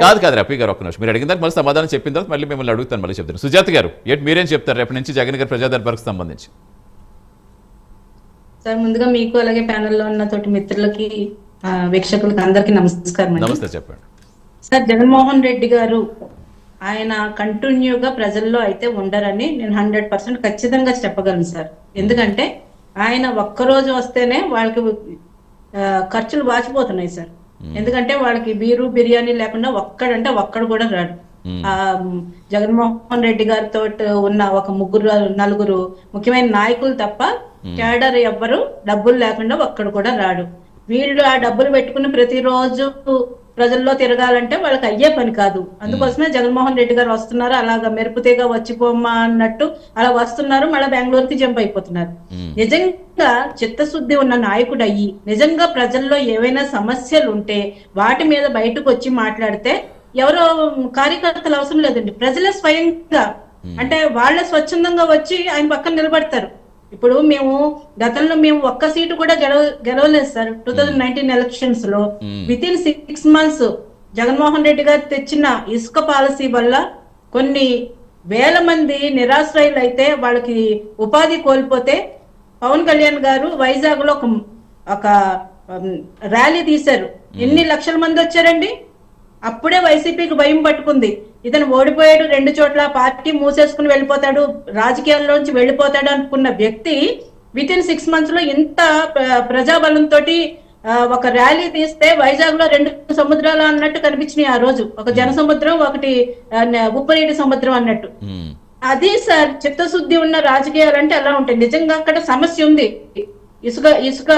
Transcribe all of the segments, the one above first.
కాదు కాదు రఫీ గారు ఒక్క నిమిషం మీరు అడిగిన తర్వాత మళ్ళీ సమాధానం చెప్పిన తర్వాత మళ్ళీ మిమ్మల్ని అడుగుతాను మళ్ళీ చెప్తాను. సుజాత గారు మీరేం చెప్తారు రేపటి నుంచి జగన్ గారి ప్రజా దర్బార్కు సంబంధించి? సార్ ముందుగా మీకు అలాగే ప్యానెల్లో ఉన్న తోటి మిత్రులకి వీక్షకులకి అందరికీ నమస్కారం. నమస్తే. చెప్పండి సార్. జగన్మోహన్ రెడ్డి గారు ఆయన కంటిన్యూగా ప్రజల్లో అయితే ఉండరని నేను 100% ఖచ్చితంగా చెప్పగలను సార్. ఎందుకంటే ఆయన ఒక్కరోజు వస్తేనే వాళ్ళకి ఖర్చులు వాచిపోతున్నాయి సార్. ఎందుకంటే వాళ్ళకి బీరు బిర్యానీ లేకుండా ఒక్కడు కూడా రాడు. జగన్మోహన్ రెడ్డి గారితో ఉన్న ఒక ముగ్గురు నలుగురు ముఖ్యమైన నాయకులు తప్ప కేడర్ ఎవ్వరు డబ్బులు లేకుండా ఒక్కడు కూడా రాడు. వీళ్ళు ఆ డబ్బులు పెట్టుకుని ప్రతిరోజు ప్రజల్లో తిరగాలంటే వాళ్ళకి అయ్యే పని కాదు. అందుకోసమే జగన్మోహన్ రెడ్డి గారు వస్తున్నారు, అలాగా మెరుపుతీగా వచ్చిపోమ్మా అన్నట్టు అలా వస్తున్నారు, మళ్ళీ బెంగళూరుకి జంప్ అయిపోతున్నారు. నిజంగా చిత్తశుద్ధి ఉన్న నాయకుడు అయ్యి నిజంగా ప్రజల్లో ఏవైనా సమస్యలు ఉంటే వాటి మీద బయటకు వచ్చి మాట్లాడితే ఎవరో కార్యకర్తలు అవసరం లేదండి, ప్రజలే స్వయంగా అంటే వాళ్ళే స్వచ్ఛందంగా వచ్చి ఆయన పక్కన నిలబడతారు. ఇప్పుడు గతంలో మేము ఒక్క సీటు కూడా గెలవలేదు సార్. 2019 ఎలక్షన్స్ లో వితిన్ 6 months జగన్మోహన్ రెడ్డి గారు తెచ్చిన ఇసుక పాలసీ వల్ల కొన్ని వేల మంది నిరాశ్రయులు అయితే వాళ్ళకి ఉపాధి కోల్పోతే పవన్ కళ్యాణ్ గారు వైజాగ్ లో ఒక ర్యాలీ తీశారు. ఎన్ని లక్షల మంది వచ్చారండి. అప్పుడే వైసీపీకి భయం పట్టుకుంది. ఇతను ఓడిపోయాడు, 2 చోట్ల పార్టీ మూసేసుకుని వెళ్ళిపోతాడు, రాజకీయాల్లోంచి వెళ్ళిపోతాడు అనుకున్న వ్యక్తి వితిన్ 6 months లో ఇంత ప్రజాబలంతో ఒక ర్యాలీ తీస్తే వైజాగ్ లో 2 సముద్రాలు అన్నట్టు కనిపించినాయి ఆ రోజు. ఒక జన సముద్రం, ఒకటి ఉప్పునీటి సముద్రం అన్నట్టు. అది సార్ చిత్తశుద్ధి ఉన్న రాజకీయాలు అంటే అలా ఉంటాయి. నిజంగా అక్కడ సమస్య ఉంది. ఇసుక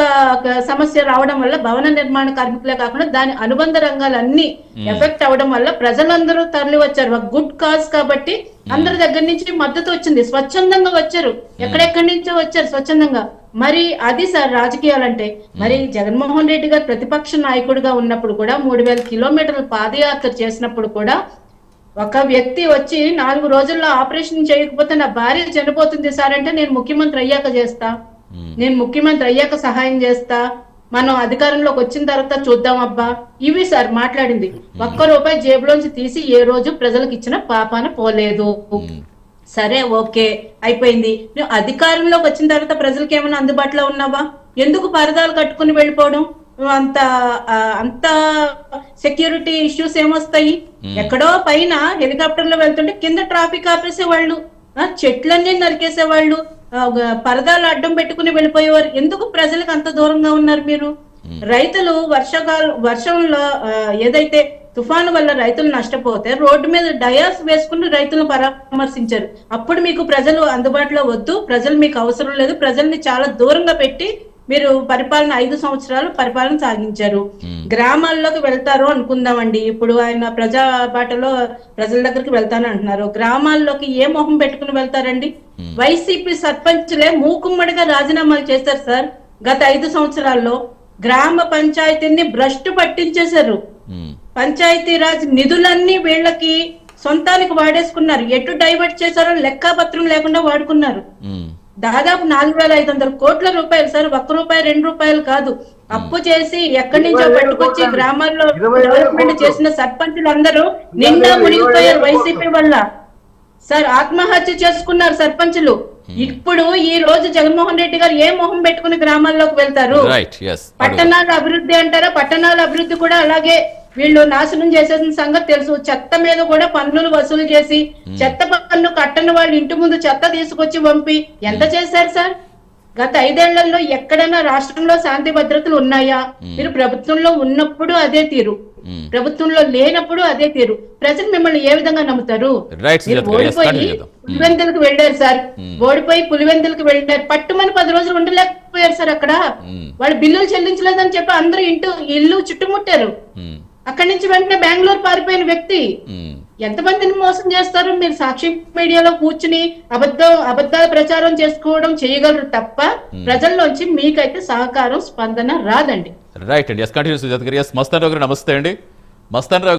సమస్య రావడం వల్ల భవన నిర్మాణ కార్మికులే కాకుండా దాని అనుబంధ రంగాలన్నీ ఎఫెక్ట్ అవడం వల్ల ప్రజలందరూ తరలి వచ్చారు. ఒక గుడ్ కాజ్ కాబట్టి అందరి దగ్గర నుంచి మద్దతు వచ్చింది. స్వచ్ఛందంగా వచ్చారు, ఎక్కడెక్కడి నుంచో వచ్చారు స్వచ్ఛందంగా. మరి అది సార్ రాజకీయాలంటే. మరి జగన్మోహన్ రెడ్డి గారు ప్రతిపక్ష నాయకుడిగా ఉన్నప్పుడు కూడా 3000 కిలోమీటర్ల పాదయాత్ర చేసినప్పుడు కూడా ఒక వ్యక్తి వచ్చి 4 రోజుల్లో ఆపరేషన్ చేయకపోతే నా భార్య చనిపోతుంది సార్ అంటే నేను ముఖ్యమంత్రి అయ్యాక చేస్తా, నేను ముఖ్యమంత్రి అయ్యాక సహాయం చేస్తా, మనం అధికారంలోకి వచ్చిన తర్వాత చూద్దాం అబ్బా, ఇవి సార్ మాట్లాడింది. ₹1 జేబులోంచి తీసి ఏ రోజు ప్రజలకు ఇచ్చిన పాపాన పోలేదు. సరే ఓకే అయిపోయింది. నువ్వు అధికారంలోకి వచ్చిన తర్వాత ప్రజలకు ఏమైనా అందుబాటులో ఉన్నావా? ఎందుకు పరదాలు కట్టుకుని వెళ్ళిపోవడం? అంత సెక్యూరిటీ ఇష్యూస్ ఏమొస్తాయి? ఎక్కడో పైన హెలికాప్టర్ లో వెళ్తుంటే కింద ట్రాఫిక్ ఆపేసేవాళ్ళు, చెట్లన్నీ నరికేసేవాళ్ళు, పరదాలు అడ్డం పెట్టుకుని వెళ్ళిపోయేవారు. ఎందుకు ప్రజలకు అంత దూరంగా ఉన్నారు మీరు? రైతులు వర్షంలో ఏదైతే తుఫాను వల్ల రైతులు నష్టపోతే రోడ్డు మీద డయాస్ వేసుకుని రైతులను పరామర్శించారు. అప్పుడు మీకు ప్రజలు అందుబాటులో వద్దు, ప్రజలు మీకు అవసరం లేదు, ప్రజల్ని చాలా దూరంగా పెట్టి మీరు పరిపాలన 5 సంవత్సరాలు పరిపాలన సాగించారు. గ్రామాల్లోకి వెళ్తారు అనుకుందామండి. ఇప్పుడు ఆయన ప్రజా బాటలో ప్రజల దగ్గరికి వెళ్తాను అంటున్నారు. గ్రామాల్లోకి ఏ మొహం పెట్టుకుని వెళ్తారండి? వైసీపీ సర్పంచ్లే మూకుమ్మడిగా రాజీనామాలు చేశారు సార్. గత 5 సంవత్సరాల్లో గ్రామ పంచాయతీని భ్రష్టు పట్టించేశారు. పంచాయతీరాజ్ నిధులన్నీ వీళ్ళకి సొంతానికి వాడేసుకున్నారు. ఎటు డైవర్ట్ చేశారో లెక్కాపత్రం లేకుండా వాడుకున్నారు. దాదాపు 4500 కోట్ల రూపాయలు సార్. ₹1 ₹2 కాదు, అప్పు చేసి ఎక్కడి నుంచో పట్టుకొచ్చి గ్రామాల్లో డెవలప్మెంట్ చేసిన సర్పంచులు అందరూ నిండా మునిగిపోయారు వైసీపీ వల్ల సార్. ఆత్మహత్య చేసుకున్నారు సర్పంచులు. ఇప్పుడు ఈ రోజు జగన్మోహన్ రెడ్డి గారు ఏ మొహం పెట్టుకుని గ్రామాల్లోకి వెళ్తారు? పట్టణాల అభివృద్ధి అంటారా? పట్టణాల అభివృద్ధి కూడా అలాగే వీళ్ళు నాశనం చేసేసిన సంగతి తెలుసు. చెత్త మీద కూడా పన్నులు వసూలు చేసి చెత్త పన్ను కట్టని వాళ్ళు ఇంటి ముందు చెత్త తీసుకొచ్చి పంపి ఎంత చేశారు సార్? గత 5 ఏళ్లలో ఎక్కడైనా రాష్ట్రంలో శాంతి భద్రతలు ఉన్నాయా? మీరు ప్రభుత్వంలో ఉన్నప్పుడు అదే తీరు, ప్రభుత్వంలో లేనప్పుడు అదే తీరు. ప్రజలు మిమ్మల్ని ఏ విధంగా నమ్ముతారు? ఓడిపోయి పులివెందులకు వెళ్ళారు సార్, ఓడిపోయి పులివెందులకు వెళ్ళారు. పట్టుమని 10 రోజులు ఉండలేకపోయారు సార్. అక్కడ వాళ్ళు బిల్లులు చెల్లించలేదని చెప్పి అందరూ ఇల్లు చుట్టుముట్టారు. అక్కడి నుంచి వెంటనే బెంగళూరు పారిపోయిన వ్యక్తి. ఎంతమందిని మోసం చేస్తారు? మీరు సాక్షి మీడియాలో కూర్చుని అబద్ధాల ప్రచారం చేసుకోవడం చేయగలరు తప్ప ప్రజల్లోంచి మీకైతే సహకారం స్పందన రాదండి. రైట్ అండి. మస్తాన్ రావు గారు నమస్తే అండి. మస్తాన్ రావు